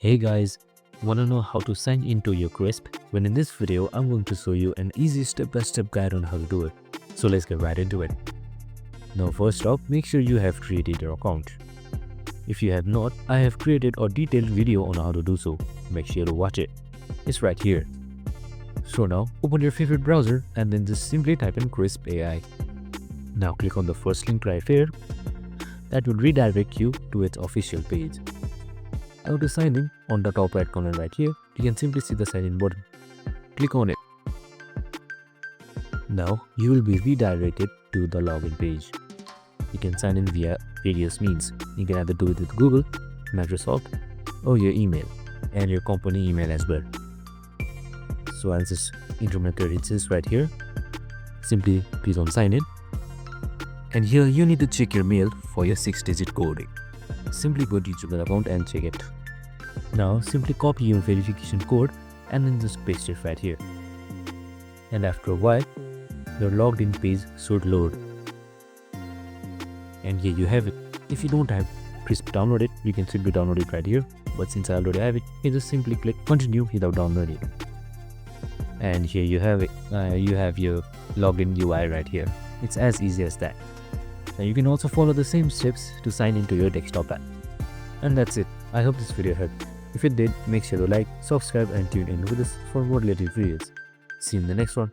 Hey guys, wanna know how to sign into your Krisp? When in this video, I'm going to show you an easy step-by-step guide on how to do it. So let's get right into it. Now first off, make sure you have created your account. If you have not, I have created a detailed video on how to do so. Make sure to watch it. It's right here. So now, open your favorite browser and then just simply type in Krisp AI. Now click on the first link right here. That will redirect you to its official page. How to sign in? On the top right corner right here, you can simply see the sign in button. Click on it. Now you will be redirected to the login page. You can sign in via various means. You can either do it with Google, Microsoft, or your email and your company email as well. So I'll just enter my credentials right here. Simply click on sign in. And here you need to check your mail for your 6-digit code. Simply go to your Gmail account and check it. Now simply copy your verification code and then just paste it right here. And after a while, your logged in page should load. And here you have it. If you don't have Krisp downloaded, you can simply download it right here. But since I already have it, you just simply click continue without downloading. And here you have it. You have your login UI right here. It's as easy as that. Now you can also follow the same steps to sign into your desktop app. And that's it. I hope this video helped. If it did, make sure to like, subscribe and tune in with us for more related videos. See you in the next one.